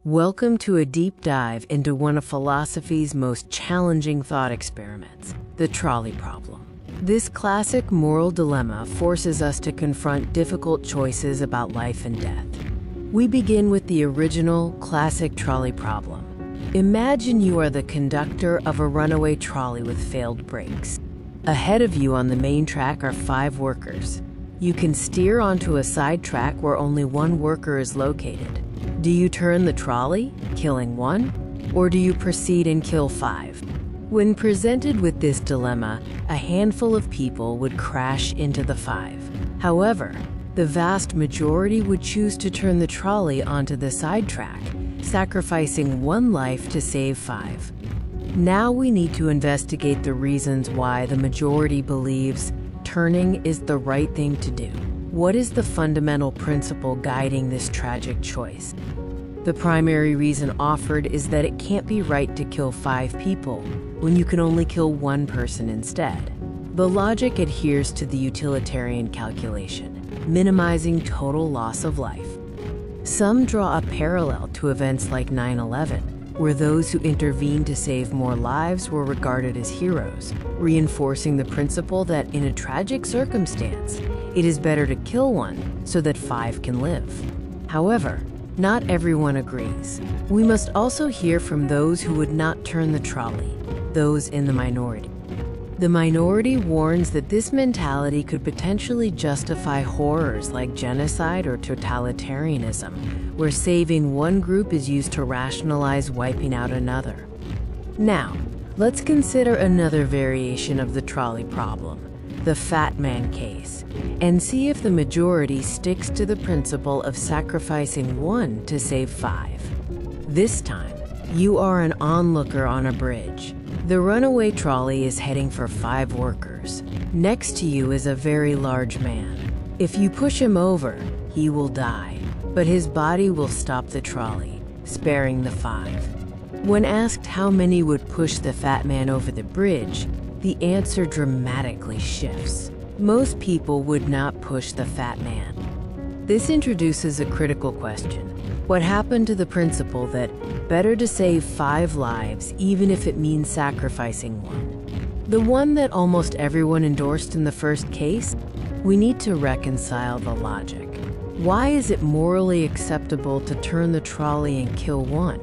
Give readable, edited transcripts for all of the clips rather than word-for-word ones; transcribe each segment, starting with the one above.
Welcome to a deep dive into one of philosophy's most challenging thought experiments, the trolley problem. This classic moral dilemma forces us to confront difficult choices about life and death. We begin with the original, classic trolley problem. Imagine you are the conductor of a runaway trolley with failed brakes. Ahead of you on the main track are 5 workers. You can steer onto a side track where only 1 worker is located. Do you turn the trolley, killing 1, or do you proceed and kill 5? When presented with this dilemma, a handful of people would crash into the 5. However, the vast majority would choose to turn the trolley onto the side track, sacrificing 1 life to save 5. Now we need to investigate the reasons why the majority believes turning is the right thing to do. What is the fundamental principle guiding this tragic choice? The primary reason offered is that it can't be right to kill 5 people when you can only kill 1 person instead. The logic adheres to the utilitarian calculation, minimizing total loss of life. Some draw a parallel to events like 9/11, where those who intervened to save more lives were regarded as heroes, reinforcing the principle that in a tragic circumstance, it is better to kill 1 so that 5 can live. However, not everyone agrees. We must also hear from those who would not turn the trolley, those in the minority. The minority warns that this mentality could potentially justify horrors like genocide or totalitarianism, where saving 1 group is used to rationalize wiping out another. Now, let's consider another variation of the trolley problem, the fat man case, and see if the majority sticks to the principle of sacrificing 1 to save 5. This time, you are an onlooker on a bridge. The runaway trolley is heading for 5 workers. Next to you is a very large man. If you push him over, he will die, but his body will stop the trolley, sparing the 5. When asked how many would push the fat man over the bridge, the answer dramatically shifts. Most people would not push the fat man. This introduces a critical question. What happened to the principle that better to save 5 lives even if it means sacrificing 1? The one that almost everyone endorsed in the first case? We need to reconcile the logic. Why is it morally acceptable to turn the trolley and kill 1,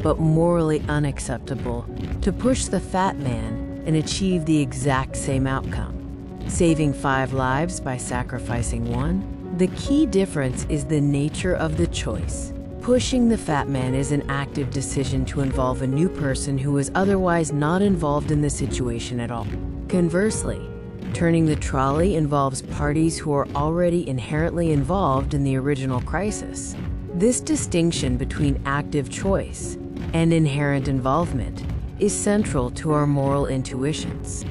but morally unacceptable to push the fat man and achieve the exact same outcome, saving 5 lives by sacrificing 1? The key difference is the nature of the choice. Pushing the fat man is an active decision to involve a new person who is otherwise not involved in the situation at all. Conversely, turning the trolley involves parties who are already inherently involved in the original crisis. This distinction between active choice and inherent involvement is central to our moral intuitions.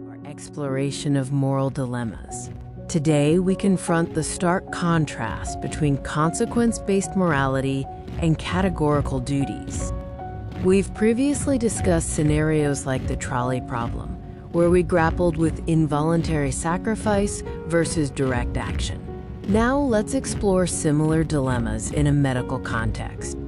Our exploration of moral dilemmas. Today, we confront the stark contrast between consequence-based morality and categorical duties. We've previously discussed scenarios like the trolley problem, where we grappled with involuntary sacrifice versus direct action. Now, let's explore similar dilemmas in a medical context.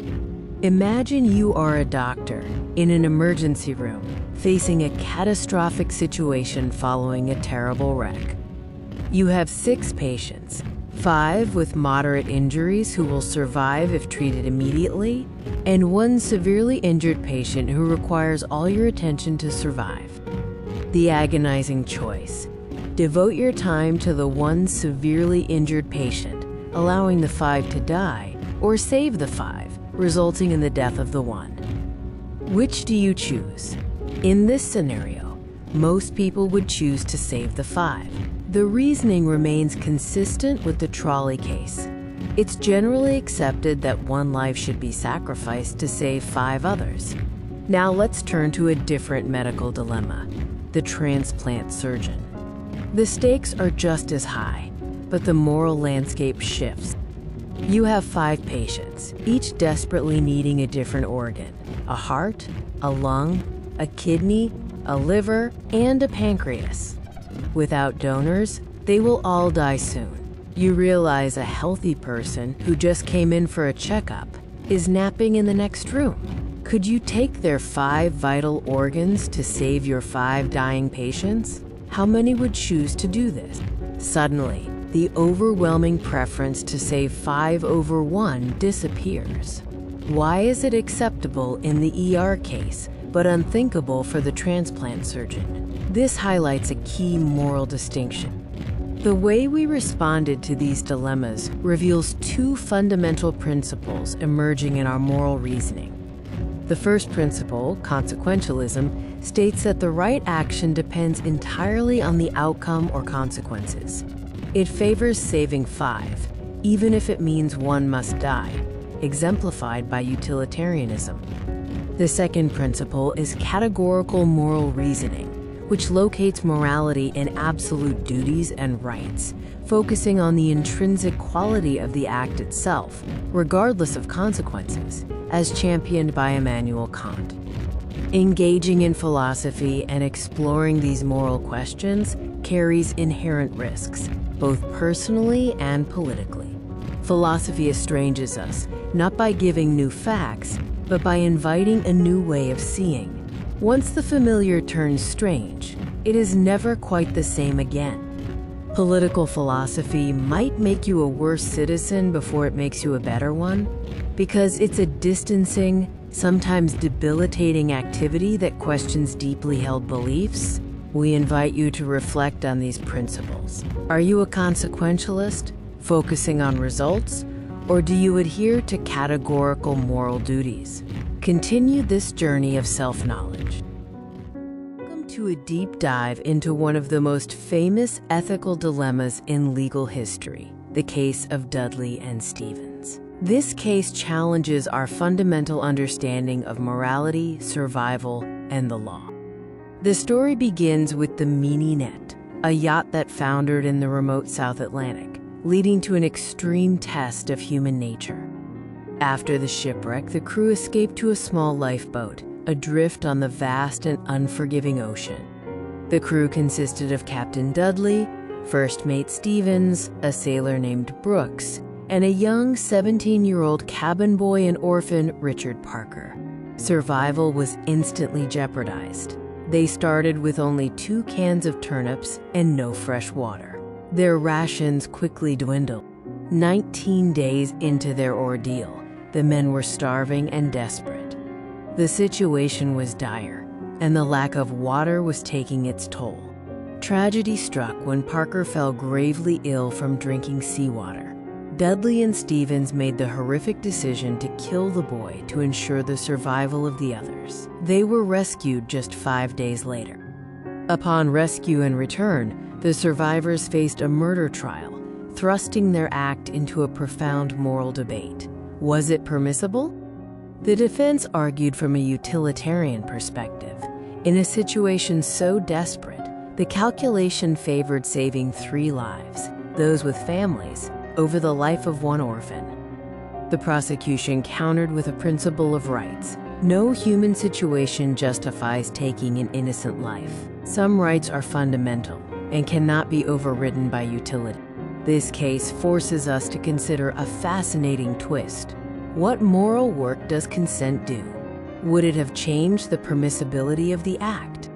Imagine you are a doctor in an emergency room facing a catastrophic situation following a terrible wreck. You have 6 patients, 5 with moderate injuries who will survive if treated immediately, and 1 severely injured patient who requires all your attention to survive. The agonizing choice: devote your time to the 1 severely injured patient, allowing the 5 to die, or save the 5, resulting in the death of the 1. Which do you choose? In this scenario, most people would choose to save the 5. The reasoning remains consistent with the trolley case. It's generally accepted that 1 life should be sacrificed to save 5 others. Now let's turn to a different medical dilemma, the transplant surgeon. The stakes are just as high, but the moral landscape shifts. You have 5 patients, each desperately needing a different organ: a heart, a lung, a kidney, a liver, and a pancreas. Without donors, they will all die soon. You realize a healthy person who just came in for a checkup is napping in the next room. Could you take their 5 vital organs to save your 5 dying patients? How many would choose to do this? Suddenly, the overwhelming preference to save 5 over 1 disappears. Why is it acceptable in the ER case, but unthinkable for the transplant surgeon? This highlights a key moral distinction. The way we responded to these dilemmas reveals 2 fundamental principles emerging in our moral reasoning. The first principle, consequentialism, states that the right action depends entirely on the outcome or consequences. It favors saving 5, even if it means 1 must die, exemplified by utilitarianism. The second principle is categorical moral reasoning, which locates morality in absolute duties and rights, focusing on the intrinsic quality of the act itself, regardless of consequences, as championed by Immanuel Kant. Engaging in philosophy and exploring these moral questions carries inherent risks, both personally and politically. Philosophy estranges us, not by giving new facts, but by inviting a new way of seeing. Once the familiar turns strange, it is never quite the same again. Political philosophy might make you a worse citizen before it makes you a better one, because it's a distancing, sometimes debilitating activity that questions deeply held beliefs. We invite you to reflect on these principles. Are you a consequentialist, focusing on results, or do you adhere to categorical moral duties? Continue this journey of self-knowledge. Welcome to a deep dive into one of the most famous ethical dilemmas in legal history, the case of Dudley and Stephens. This case challenges our fundamental understanding of morality, survival, and the law. The story begins with the Meanie Net, a yacht that foundered in the remote South Atlantic, leading to an extreme test of human nature. After the shipwreck, the crew escaped to a small lifeboat, adrift on the vast and unforgiving ocean. The crew consisted of Captain Dudley, First Mate Stephens, a sailor named Brooks, and a young 17-year-old cabin boy and orphan, Richard Parker. Survival was instantly jeopardized. They started with only 2 cans of turnips and no fresh water. Their rations quickly dwindled. 19 days into their ordeal, the men were starving and desperate. The situation was dire, and the lack of water was taking its toll. Tragedy struck when Parker fell gravely ill from drinking seawater. Dudley and Stephens made the horrific decision to kill the boy to ensure the survival of the others. They were rescued just 5 days later. Upon rescue and return, the survivors faced a murder trial, thrusting their act into a profound moral debate. Was it permissible? The defense argued from a utilitarian perspective. In a situation so desperate, the calculation favored saving 3 lives, those with families, over the life of 1 orphan. The prosecution countered with a principle of rights. No human situation justifies taking an innocent life. Some rights are fundamental and cannot be overridden by utility. This case forces us to consider a fascinating twist. What moral work does consent do? Would it have changed the permissibility of the act?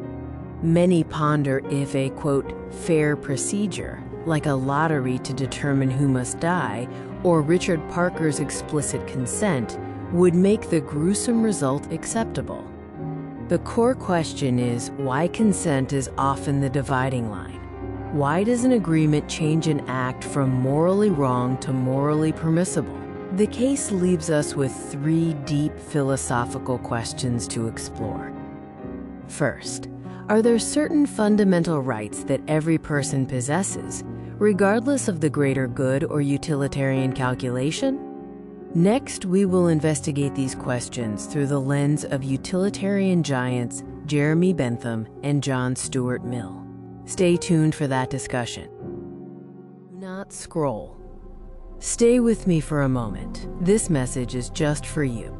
Many ponder if a, quote, fair procedure, like a lottery to determine who must die, or Richard Parker's explicit consent, would make the gruesome result acceptable. The core question is why consent is often the dividing line. Why does an agreement change an act from morally wrong to morally permissible? The case leaves us with 3 deep philosophical questions to explore. First, are there certain fundamental rights that every person possesses, regardless of the greater good or utilitarian calculation? Next, we will investigate these questions through the lens of utilitarian giants Jeremy Bentham and John Stuart Mill. Stay tuned for that discussion. Do not scroll. Stay with me for a moment. This message is just for you.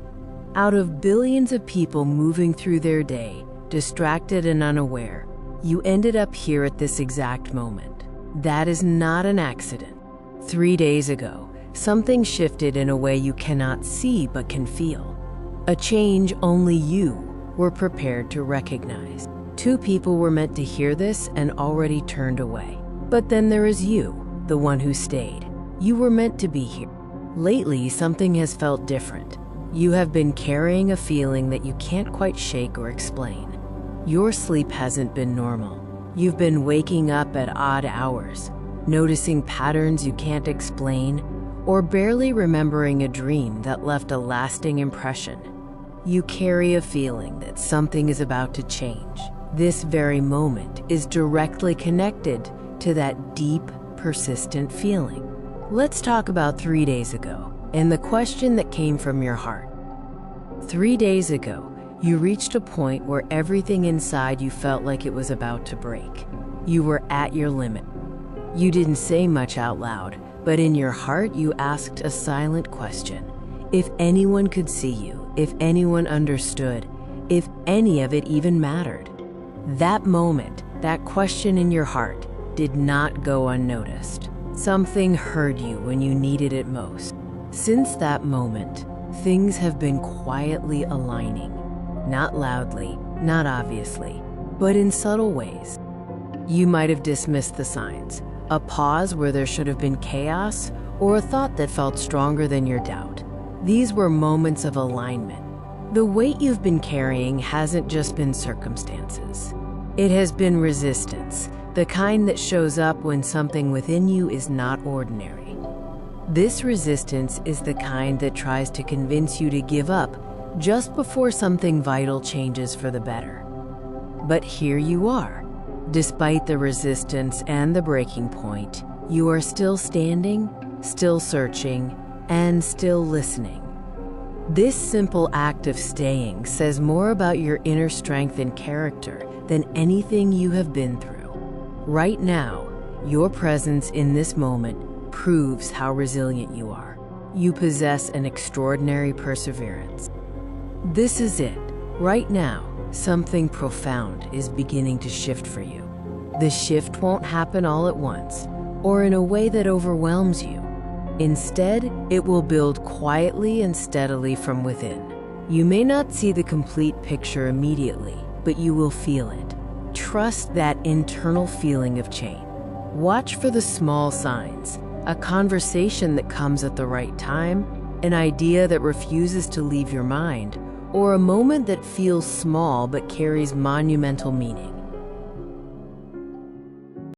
Out of billions of people moving through their day, distracted and unaware, you ended up here at this exact moment. That is not an accident. 3 days ago, Something shifted in a way you cannot see but can feel. A change only you were prepared to recognize. Two people were meant to hear this and already turned away. But then there is you, the one who stayed. You were meant to be here. Lately, something has felt different. You have been carrying a feeling that you can't quite shake or explain. Your sleep hasn't been normal. You've been waking up at odd hours, noticing patterns you can't explain, or barely remembering a dream that left a lasting impression. You carry a feeling that something is about to change. This very moment is directly connected to that deep, persistent feeling. Let's talk about 3 days ago and the question that came from your heart. 3 days ago, you reached a point where everything inside you felt like it was about to break. You were at your limit. You didn't say much out loud, but in your heart you asked a silent question. If anyone could see you, if anyone understood, if any of it even mattered. That moment, that question in your heart, did not go unnoticed. Something heard you when you needed it most. Since that moment, things have been quietly aligning. Not loudly, not obviously, but in subtle ways. You might have dismissed the signs, a pause where there should have been chaos, or a thought that felt stronger than your doubt. These were moments of alignment. The weight you've been carrying hasn't just been circumstances. It has been resistance, the kind that shows up when something within you is not ordinary. This resistance is the kind that tries to convince you to give up just before something vital changes for the better. But here you are. Despite the resistance and the breaking point, you are still standing, still searching, and still listening. This simple act of staying says more about your inner strength and character than anything you have been through. Right now, your presence in this moment proves how resilient you are. You possess an extraordinary perseverance. This is it. Right now, something profound is beginning to shift for you. The shift won't happen all at once, or in a way that overwhelms you. Instead, it will build quietly and steadily from within. You may not see the complete picture immediately, but you will feel it. Trust that internal feeling of change. Watch for the small signs, a conversation that comes at the right time, an idea that refuses to leave your mind, or a moment that feels small but carries monumental meaning.